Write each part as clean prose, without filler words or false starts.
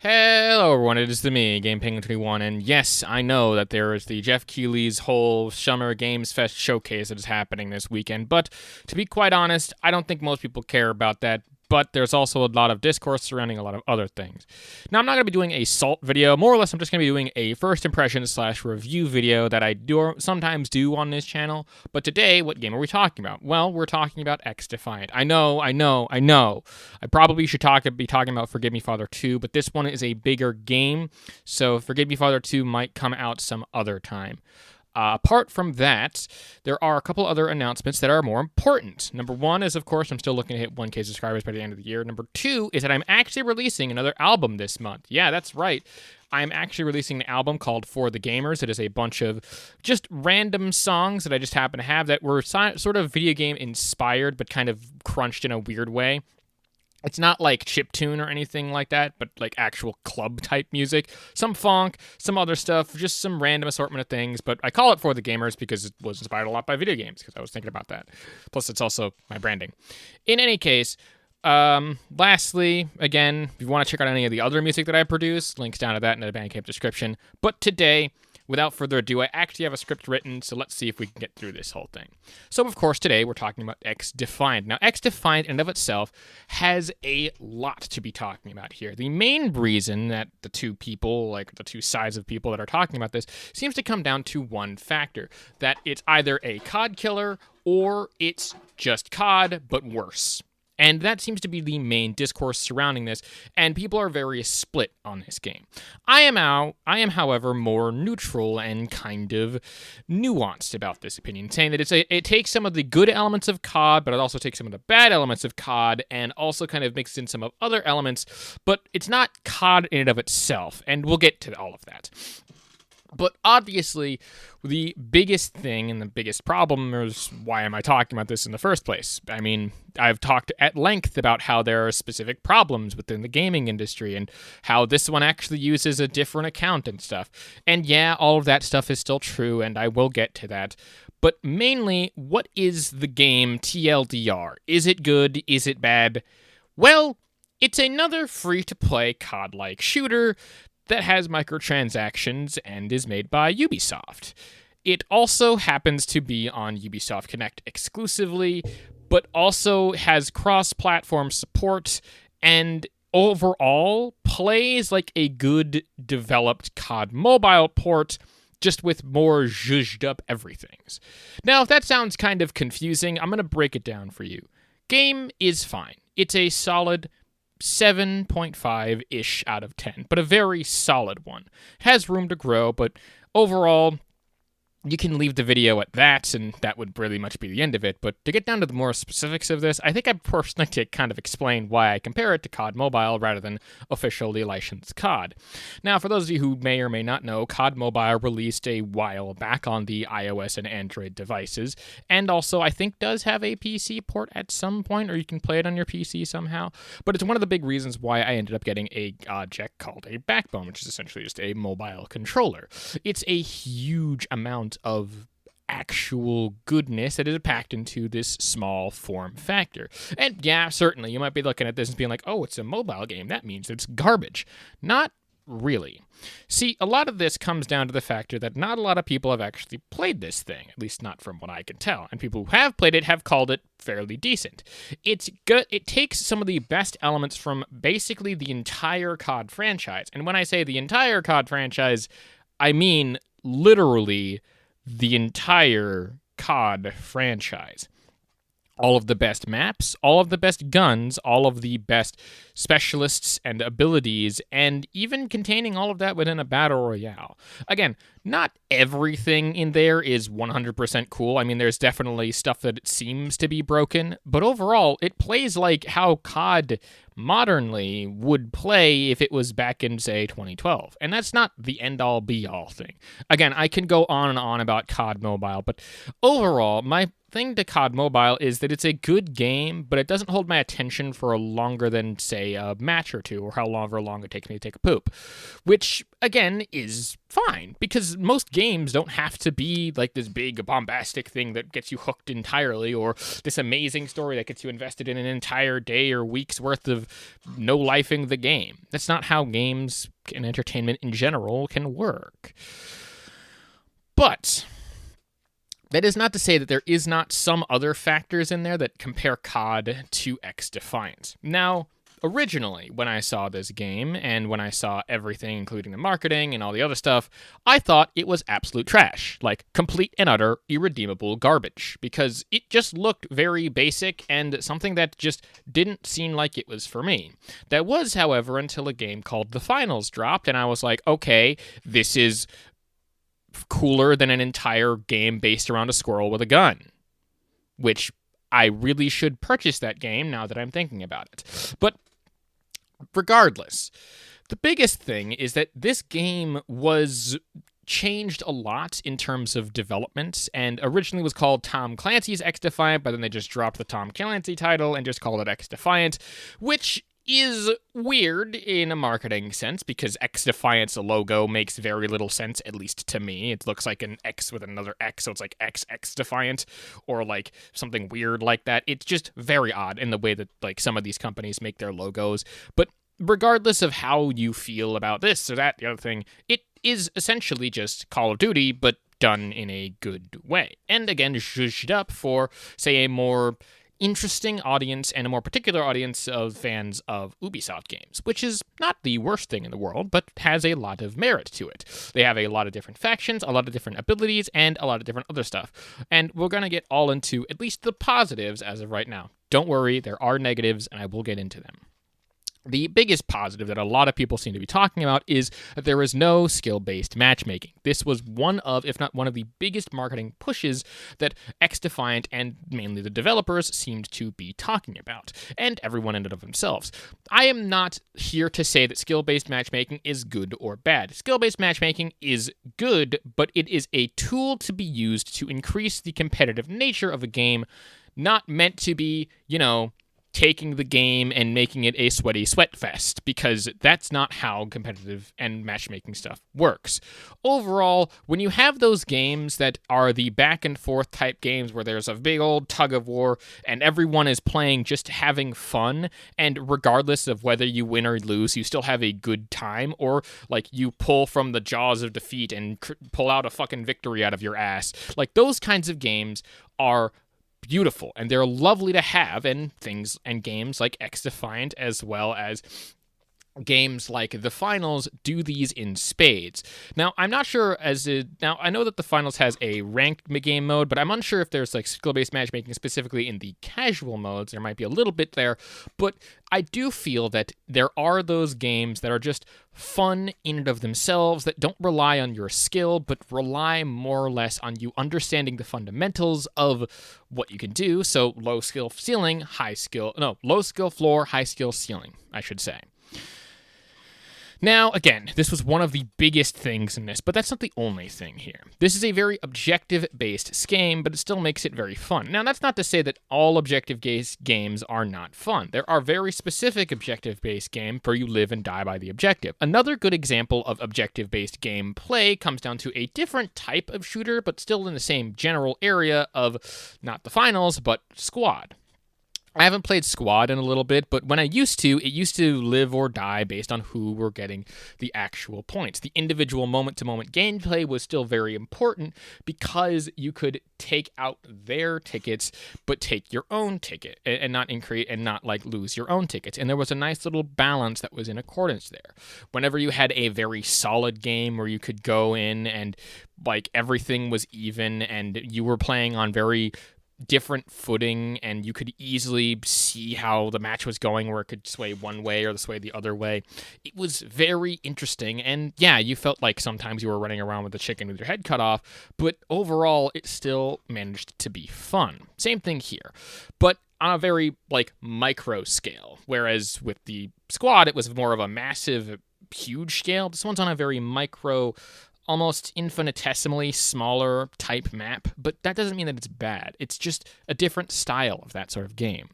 Hello everyone, it is the me, Game Penguin 21, and yes, I know that there is the Jeff Keighley's whole Summer Games Fest showcase that is happening this weekend, but to be quite honest, I don't think most people care about that, but there's also a lot of discourse surrounding a lot of other things. Now, I'm not going to be doing a SALT video, more or less I'm just going to be doing a first impression / review video that I sometimes do on this channel, but today, what game are we talking about? Well, we're talking about XDefiant. I know. I probably should be talking about Forgive Me Father 2, but this one is a bigger game, so Forgive Me Father 2 might come out some other time. Apart from that, there are a couple other announcements that are more important. Number one is, of course, I'm still looking to hit 1K subscribers by the end of the year. Number two is that I'm actually releasing another album this month. Yeah, that's right. I'm actually releasing an album called For the Gamers. It is a bunch of just random songs that I just happen to have that were sort of video game inspired, but kind of crunched in a weird way. It's not like chiptune or anything like that, but like actual club-type music. Some funk, some other stuff, just some random assortment of things. But I call it For the Gamers because it was inspired a lot by video games, because I was thinking about that. Plus, it's also my branding. In any case, lastly, again, if you want to check out any of the other music that I produce, links down to that in the Bandcamp description. But today, without further ado, I actually have a script written, so let's see if we can get through this whole thing. So, of course, today we're talking about XDefiant. Now, XDefiant in and of itself has a lot to be talking about here. The main reason that the two people, like the two sides of people that are talking about this, seems to come down to one factor, that it's either a COD killer or it's just COD, but worse. And that seems to be the main discourse surrounding this, and people are very split on this game. I am, however, more neutral and kind of nuanced about this opinion, saying that it takes some of the good elements of COD, but it also takes some of the bad elements of COD, and also kind of mixes in some of other elements, but it's not COD in and of itself, and we'll get to all of that. But obviously, the biggest thing and the biggest problem is, why am I talking about this in the first place? I mean, I've talked at length about how there are specific problems within the gaming industry and how this one actually uses a different account and stuff. And yeah, all of that stuff is still true, and I will get to that. But mainly, what is the game TLDR? Is it good? Is it bad? Well, it's another free-to-play COD-like shooter that has microtransactions and is made by Ubisoft. It also happens to be on Ubisoft Connect exclusively, but also has cross-platform support and overall plays like a good developed COD mobile port, just with more zhuzhed up everythings. Now, if that sounds kind of confusing, I'm going to break it down for you. Game is fine. It's a solid 7.5-ish out of 10, but a very solid one. It has room to grow, but overall, you can leave the video at that, and that would pretty much be the end of it. But to get down to the more specifics of this, I think I personally to kind of explain why I compare it to COD Mobile rather than officially licensed COD. Now, for those of you who may or may not know, COD Mobile released a while back on the iOS and Android devices, and also I think does have a PC port at some point, or you can play it on your PC somehow. But it's one of the big reasons why I ended up getting a object called a Backbone, which is essentially just a mobile controller. It's a huge amount of actual goodness that is packed into this small form factor. And yeah, certainly, you might be looking at this and being like, oh, it's a mobile game. That means it's garbage. Not really. See, a lot of this comes down to the factor that not a lot of people have actually played this thing, at least not from what I can tell. And people who have played it have called it fairly decent. It's good. It takes some of the best elements from basically the entire COD franchise. And when I say the entire COD franchise, I mean literally the entire COD franchise. All of the best maps, all of the best guns, all of the best specialists and abilities, and even containing all of that within a battle royale. Again, not everything in there is 100% cool. I mean, there's definitely stuff that it seems to be broken, but overall, it plays like how COD modernly would play if it was back in, say, 2012. And that's not the end-all, be-all thing. Again, I can go on and on about COD Mobile, but overall, my thing to COD Mobile is that it's a good game, but it doesn't hold my attention for a longer than, say, a match or two, or however long it takes me to take a poop. Which, again, is fine, because most games don't have to be like this big, bombastic thing that gets you hooked entirely, or this amazing story that gets you invested in an entire day or week's worth of of no-lifing the game. That's not how games and entertainment in general can work. But that is not to say that there is not some other factors in there that compare COD to XDefiant. Now, originally, when I saw this game, and when I saw everything, including the marketing and all the other stuff, I thought it was absolute trash. Like, complete and utter, irredeemable garbage. Because it just looked very basic, and something that just didn't seem like it was for me. That was, however, until a game called The Finals dropped, and I was like, okay, this is cooler than an entire game based around a squirrel with a gun. Which, I really should purchase that game now that I'm thinking about it. But regardless, the biggest thing is that this game was changed a lot in terms of development, and originally was called Tom Clancy's XDefiant, but then they just dropped the Tom Clancy title and just called it XDefiant, which is weird in a marketing sense, because XDefiant's logo makes very little sense, at least to me. It looks like an X with another X, so it's like XDefiant, or like something weird like that. It's just very odd in the way that like some of these companies make their logos. But regardless of how you feel about this or that, the other thing, it is essentially just Call of Duty, but done in a good way. And again, zhuzhed up for, say, a more interesting audience and a more particular audience of fans of Ubisoft games, which is not the worst thing in the world, but has a lot of merit to it. They have a lot of different factions, a lot of different abilities, and a lot of different other stuff. And we're going to get all into at least the positives as of right now. Don't worry, there are negatives, and I will get into them. The biggest positive that a lot of people seem to be talking about is that there is no skill-based matchmaking. This was one of, if not one of the biggest marketing pushes that XDefiant and mainly the developers seemed to be talking about, and everyone in and of themselves. I am not here to say that skill-based matchmaking is good or bad. Skill-based matchmaking is good, but it is a tool to be used to increase the competitive nature of a game, not meant to be, taking the game and making it a sweaty sweat fest, because that's not how competitive and matchmaking stuff works. Overall, when you have those games that are the back and forth type games where there's a big old tug of war and everyone is playing just having fun, and regardless of whether you win or lose, you still have a good time, or like you pull from the jaws of defeat and pull out a fucking victory out of your ass, like those kinds of games are beautiful, and they're lovely to have, and things and games like XDefiant, as well as games like The Finals, do these in spades. Now, I'm not sure now I know that The Finals has a ranked game mode, but I'm unsure if there's like skill-based matchmaking specifically in the casual modes. There might be a little bit there, but I do feel that there are those games that are just fun in and of themselves, that don't rely on your skill, but rely more or less on you understanding the fundamentals of what you can do. So low skill floor, high skill ceiling, I should say. Now, again, this was one of the biggest things in this, but that's not the only thing here. This is a very objective-based game, but it still makes it very fun. Now, that's not to say that all objective-based games are not fun. There are very specific objective-based games where you live and die by the objective. Another good example of objective-based gameplay comes down to a different type of shooter, but still in the same general area of not The Finals, but Squad. I haven't played Squad in a little bit, but when it used to live or die based on who were getting the actual points. The individual moment-to-moment gameplay was still very important because you could take out their tickets, but take your own ticket and not lose your own tickets. And there was a nice little balance that was in accordance there. Whenever you had a very solid game where you could go in and like everything was even and you were playing on very different footing, and you could easily see how the match was going, where it could sway one way or sway the other way. It was very interesting, and yeah, you felt like sometimes you were running around with a chicken with your head cut off, but overall, it still managed to be fun. Same thing here, but on a very, micro scale, whereas with the Squad, it was more of a massive, huge scale. This one's on a very micro, almost infinitesimally smaller type map, but that doesn't mean that it's bad. It's just a different style of that sort of game.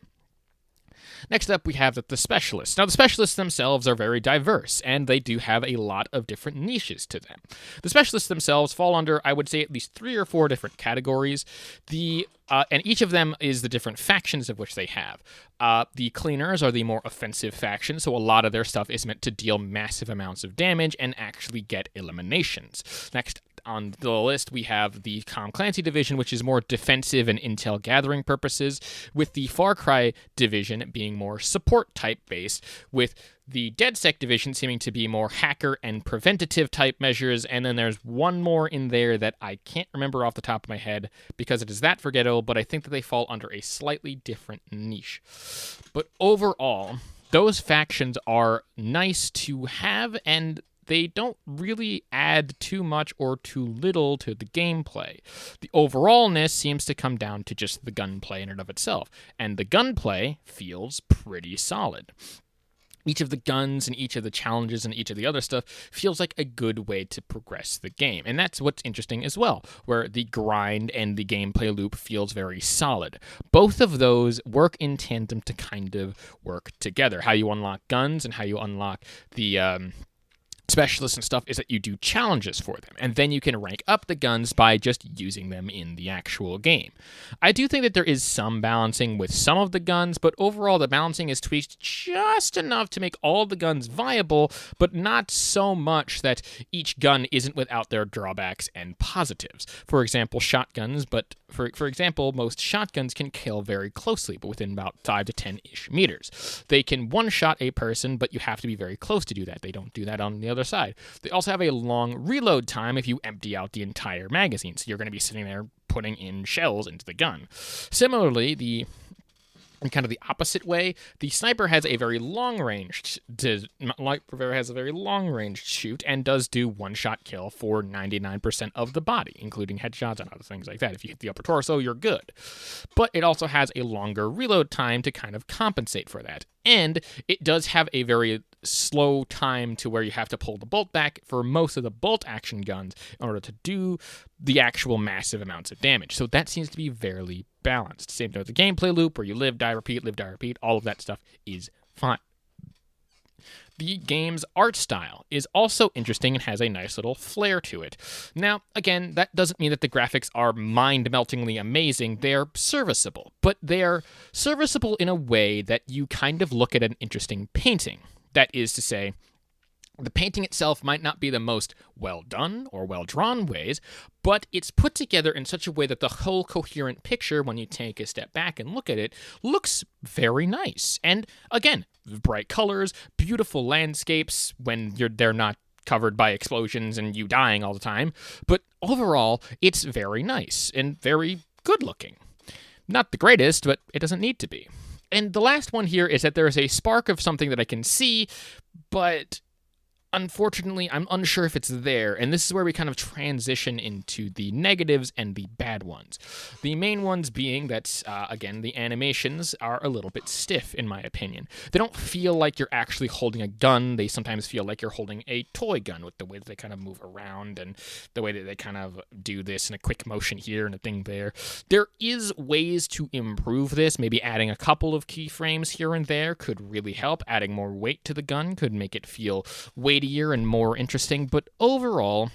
Next up, we have the specialists. Now, the specialists themselves are very diverse, and they do have a lot of different niches to them. The specialists themselves fall under, I would say, at least 3 or 4 different categories. And each of them is the different factions of which they have. The cleaners are the more offensive faction, so a lot of their stuff is meant to deal massive amounts of damage and actually get eliminations. Next on the list, we have the Tom Clancy division, which is more defensive and intel gathering purposes, with the Far Cry division being more support type based, with the DedSec division seeming to be more hacker and preventative type measures, and then there's one more in there that I can't remember off the top of my head because it is that forgettable, but I think that they fall under a slightly different niche. But overall, those factions are nice to have, and they don't really add too much or too little to the gameplay. The overallness seems to come down to just the gunplay in and of itself, and the gunplay feels pretty solid. Each of the guns and each of the challenges and each of the other stuff feels like a good way to progress the game. And that's what's interesting as well, where the grind and the gameplay loop feels very solid. Both of those work in tandem to kind of work together. How you unlock guns and how you unlock the specialists and stuff is that you do challenges for them, and then you can rank up the guns by just using them in the actual game. I do think that there is some balancing with some of the guns, but overall the balancing is tweaked just enough to make all of the guns viable, but not so much that each gun isn't without their drawbacks and positives. For example, shotguns, but for example, most shotguns can kill very closely, but within about 5 to 10-ish meters. They can one-shot a person, but you have to be very close to do that. They don't do that on the other side. They also have a long reload time if you empty out the entire magazine, so you're going to be sitting there putting in shells into the gun. Similarly, in kind of the opposite way, the sniper has a very long range shoot and does do one-shot kill for 99% of the body, including headshots and other things like that. If you hit the upper torso, you're good. But it also has a longer reload time to kind of compensate for that. And it does have a very slow time to where you have to pull the bolt back for most of the bolt action guns in order to do the actual massive amounts of damage. So that seems to be fairly balanced. Same thing with the gameplay loop where you live, die, repeat, all of that stuff is fine. The game's art style is also interesting and has a nice little flair to it. Now, again, that doesn't mean that the graphics are mind-meltingly amazing. They're serviceable, but they're serviceable in a way that you kind of look at an interesting painting. That is to say, the painting itself might not be the most well-done or well-drawn ways, but it's put together in such a way that the whole coherent picture, when you take a step back and look at it, looks very nice. And again, bright colors, beautiful landscapes when they're not covered by explosions and you dying all the time. But overall, it's very nice and very good-looking. Not the greatest, but it doesn't need to be. And the last one here is that there is a spark of something that I can see, but unfortunately, I'm unsure if it's there, and this is where we kind of transition into the negatives and the bad ones. The main ones being that, again, the animations are a little bit stiff, in my opinion. They don't feel like you're actually holding a gun. They sometimes feel like you're holding a toy gun with the way that they kind of move around and the way that they kind of do this in a quick motion here and a thing there. There is ways to improve this. Maybe adding a couple of keyframes here and there could really help. Adding more weight to the gun could make it feel weightier and more interesting, but overall,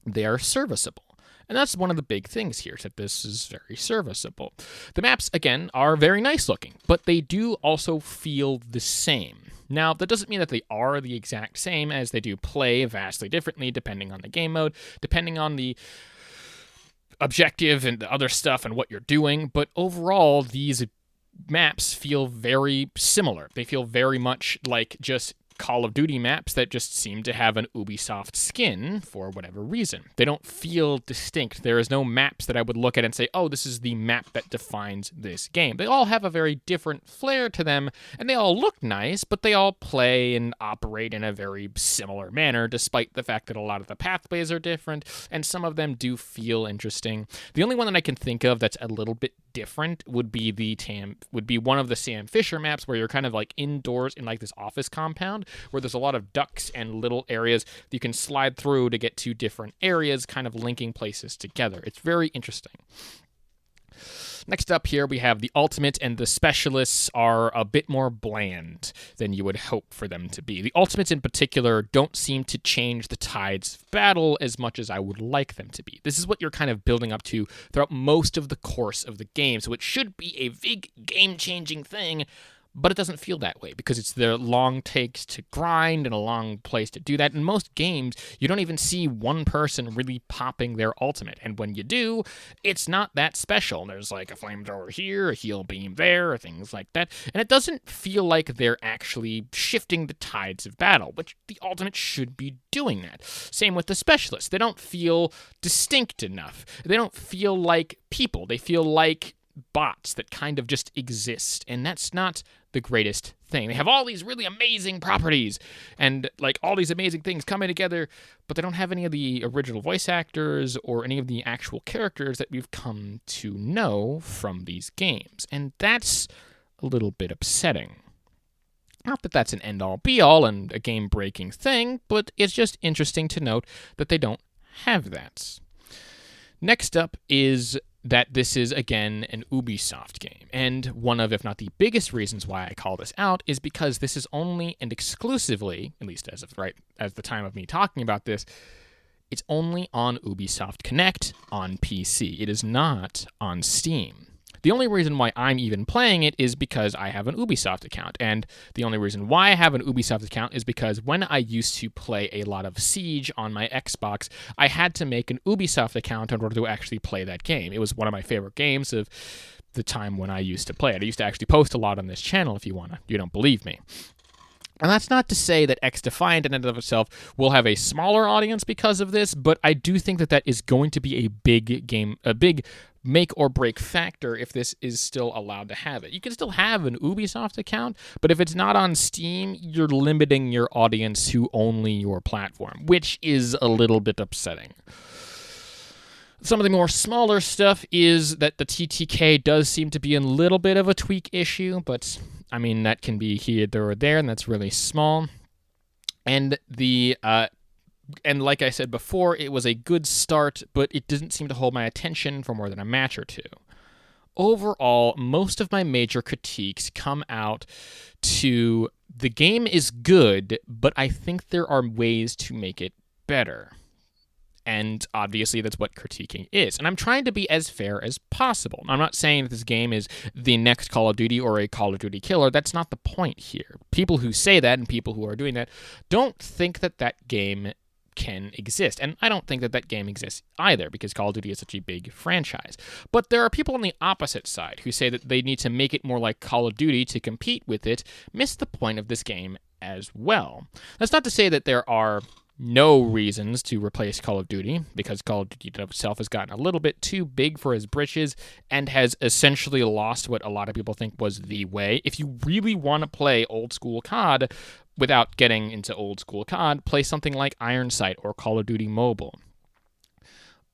they are serviceable. And that's one of the big things here, that this is very serviceable. The maps, again, are very nice looking, but they do also feel the same. Now, that doesn't mean that they are the exact same, as they do play vastly differently depending on the game mode, depending on the objective and the other stuff and what you're doing, but overall, these maps feel very similar. They feel very much like just Call of Duty maps that just seem to have an Ubisoft skin for whatever reason. They don't feel distinct. There is no maps that I would look at and say, oh, this is the map that defines this game. They all have a very different flair to them, and they all look nice, but they all play and operate in a very similar manner, despite the fact that a lot of the pathways are different, and some of them do feel interesting. The only one that I can think of that's a little bit different would be one of the Sam Fisher maps, where you're kind of like indoors in like this office compound, where there's a lot of ducts and little areas that you can slide through to get to different areas, kind of linking places together. It's very interesting. Next up here, we have the Ultimate, and the Specialists are a bit more bland than you would hope for them to be. The Ultimates in particular don't seem to change the tides of battle as much as I would like them to be. This is what you're kind of building up to throughout most of the course of the game, so it should be a big game-changing thing, but it doesn't feel that way because it's the long takes to grind and a long place to do that. In most games, you don't even see one person really popping their ultimate. And when you do, it's not that special. There's like a flamethrower here, a heal beam there, or things like that. And it doesn't feel like they're actually shifting the tides of battle, which the ultimate should be doing that. Same with the Specialists. They don't feel distinct enough. They don't feel like people. They feel like bots that kind of just exist, and that's not the greatest thing. They have all these really amazing properties and like all these amazing things coming together, but they don't have any of the original voice actors or any of the actual characters that we've come to know from these games, and that's a little bit upsetting. Not that that's an end-all be-all and a game-breaking thing, but it's just interesting to note that they don't have that. Next up is that this is, again, an Ubisoft game. And one of, if not the biggest reasons why I call this out is because this is only and exclusively, at least as of the time of me talking about this, it's only on Ubisoft Connect on PC. It is not on Steam. The only reason why I'm even playing it is because I have an Ubisoft account. And the only reason why I have an Ubisoft account is because when I used to play a lot of Siege on my Xbox, I had to make an Ubisoft account in order to actually play that game. It was one of my favorite games of the time when I used to play it. I used to actually post a lot on this channel if you don't believe me. And that's not to say that XDefiant in and of itself will have a smaller audience because of this, but I do think that is going to be a big make or break factor if this is still allowed to have it. You can still have an Ubisoft account, but if it's not on Steam, you're limiting your audience to only your platform, which is a little bit upsetting. Some of the more smaller stuff is that the TTK does seem to be a little bit of a tweak issue, but I mean, that can be here, there, or there, and that's really small. And and like I said before, it was a good start, but it didn't seem to hold my attention for more than a match or two. Overall, most of my major critiques come out to the game is good, but I think there are ways to make it better. And obviously, that's what critiquing is. And I'm trying to be as fair as possible. I'm not saying that this game is the next Call of Duty or a Call of Duty killer. That's not the point here. People who say that and people who are doing that don't think that that game can exist. And I don't think that that game exists either because Call of Duty is such a big franchise. But there are people on the opposite side who say that they need to make it more like Call of Duty to compete with it, miss the point of this game as well. That's not to say that there are no reasons to replace Call of Duty, because Call of Duty itself has gotten a little bit too big for his britches and has essentially lost what a lot of people think was the way. If you really want to play old school COD without getting into old school COD, play something like Iron Sight or Call of Duty Mobile.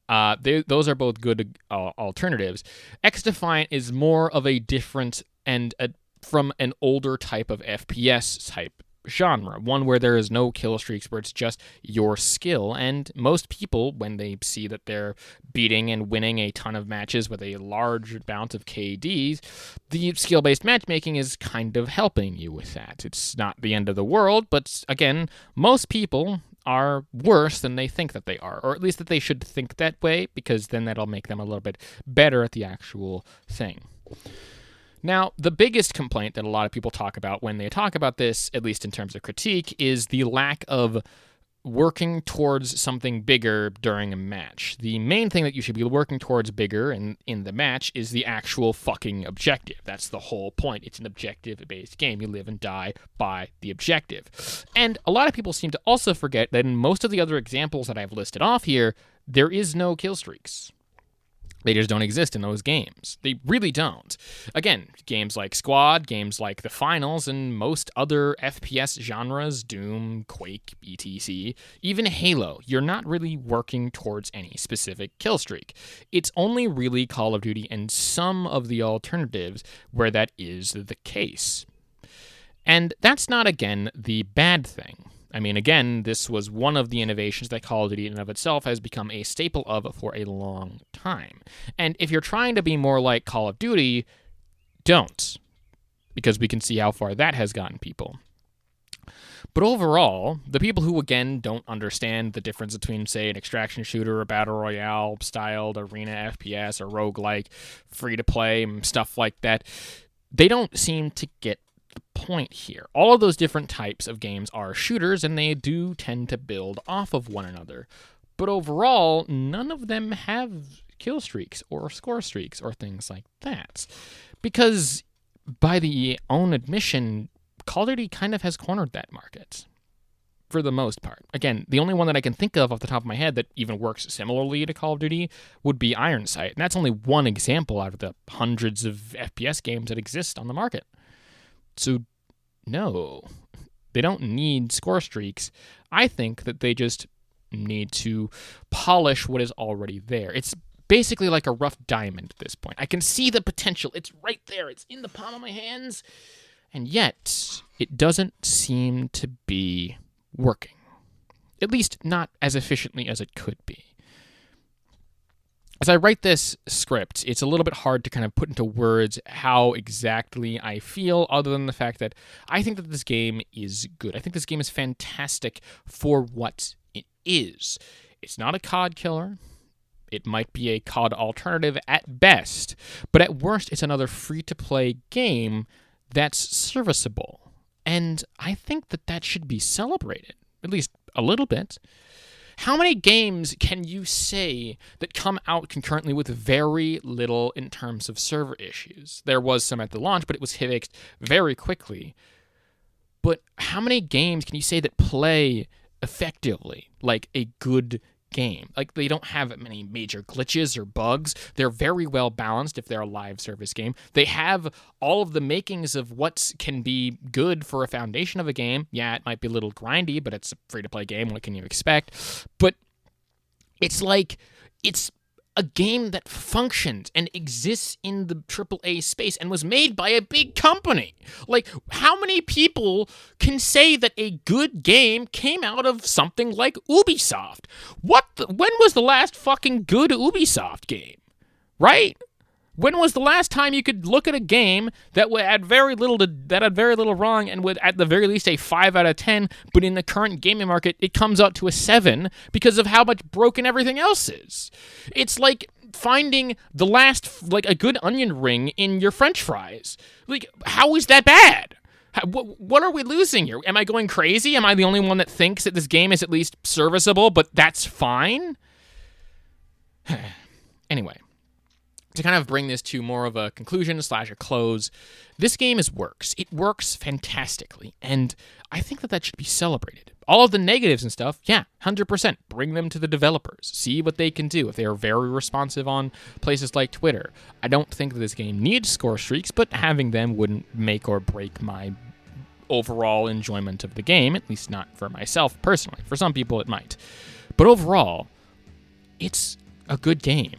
Those are both good alternatives. XDefiant is more of a different and from an older type of FPS type genre, one where there is no kill streaks, where it's just your skill. And most people, when they see that they're beating and winning a ton of matches with a large amount of KDs, the skill-based matchmaking is kind of helping you with that. It's not the end of the world, but again, most people are worse than they think that they are, or at least that they should think that way, because then that'll make them a little bit better at the actual thing. Now, the biggest complaint that a lot of people talk about when they talk about this, at least in terms of critique, is the lack of working towards something bigger during a match. The main thing that you should be working towards bigger in the match is the actual fucking objective. That's the whole point. It's an objective-based game. You live and die by the objective. And a lot of people seem to also forget that in most of the other examples that I've listed off here, there is no kill streaks. They just don't exist in those games. They really don't. Again, games like Squad, games like The Finals, and most other FPS genres, Doom, Quake, etc., even Halo, you're not really working towards any specific kill streak. It's only really Call of Duty and some of the alternatives where that is the case. And that's not, again, the bad thing. I mean, again, this was one of the innovations that Call of Duty in and of itself has become a staple of for a long time. And if you're trying to be more like Call of Duty, don't, because we can see how far that has gotten people. But overall, the people who, again, don't understand the difference between, say, an extraction shooter, a battle royale styled arena FPS, or roguelike, free-to-play, stuff like that, they don't seem to get the point here. All of those different types of games are shooters, and they do tend to build off of one another. But overall, none of them have kill streaks or score streaks or things like that. Because, by the own admission, Call of Duty kind of has cornered that market, for the most part. Again, the only one that I can think of off the top of my head that even works similarly to Call of Duty would be Iron Sight, and that's only one example out of the hundreds of FPS games that exist on the market. So, no, they don't need score streaks. I think that they just need to polish what is already there. It's basically like a rough diamond at this point. I can see the potential. It's right there. It's in the palm of my hands. And yet, it doesn't seem to be working. At least not as efficiently as it could be. As I write this script, it's a little bit hard to kind of put into words how exactly I feel, other than the fact that I think that this game is good. I think this game is fantastic for what it is. It's not a COD killer. It might be a COD alternative at best, but at worst, it's another free-to-play game that's serviceable. And I think that that should be celebrated, at least a little bit. How many games can you say that come out concurrently with very little in terms of server issues? There was some at the launch, but it was fixed very quickly. But how many games can you say that play effectively like a good game? Like, they don't have many major glitches or bugs. They're very well balanced if they're a live service game. They have all of the makings of what can be good for a foundation of a game. Yeah, it might be a little grindy, but it's a free-to-play game. What can you expect? But it's like, it's a game that functions and exists in the AAA space and was made by a big company. Like, how many people can say that a good game came out of something like Ubisoft? When was the last fucking good Ubisoft game? Right? When was the last time you could look at a game that had very little wrong and would at the very least a 5 out of 10, but in the current gaming market it comes out to a 7 because of how much broken everything else is? It's like finding the last, like, a good onion ring in your French fries. Like, how is that bad? What are we losing here? Am I going crazy? Am I the only one that thinks that this game is at least serviceable, but that's fine? Anyway. To kind of bring this to more of a conclusion / a close, this game works. It works fantastically, and I think that that should be celebrated. All of the negatives and stuff, yeah, 100%. Bring them to the developers. See what they can do if they are very responsive on places like Twitter. I don't think that this game needs score streaks, but having them wouldn't make or break my overall enjoyment of the game, at least not for myself personally. For some people, it might. But overall, it's a good game.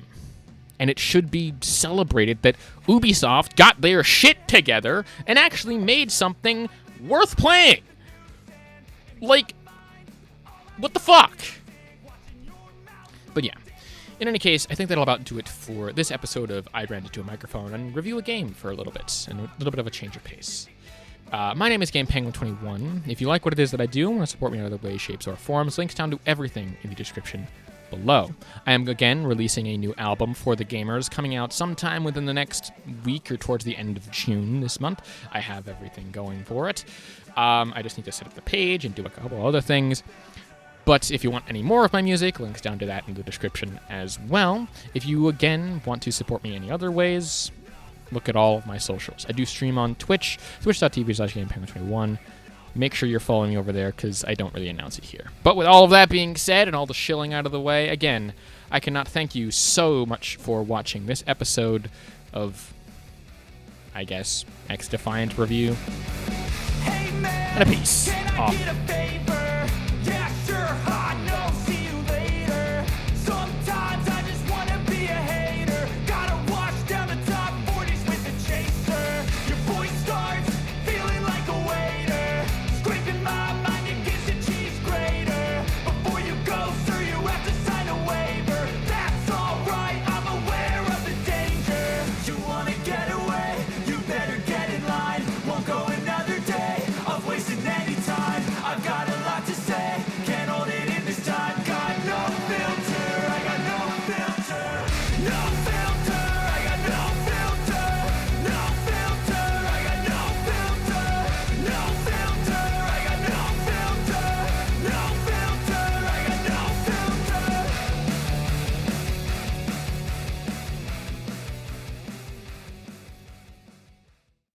And it should be celebrated that Ubisoft got their shit together and actually made something worth playing. Like, what the fuck? But yeah, in any case, I think that'll about do it for this episode of I Ran Into a Microphone and review a game for a little bit, and a little bit of a change of pace. My name is GamePenguin21. If you like what it is that I do and want to support me in other ways, shapes, or forms, links down to everything in the description below. I am again releasing a new album for the gamers coming out sometime within the next week or towards the end of June this month. I have everything going for it. I just need to set up the page and do a couple other things. But if you want any more of my music, links down to that in the description as well. If you again want to support me any other ways, look at all of my socials. I do stream on Twitch, twitch.tv/GamePenguin21. Make sure you're following me over there because I don't really announce it here. But with all of that being said and all the shilling out of the way, again, I cannot thank you so much for watching this episode of, I guess, XDefiant review. And a peace off.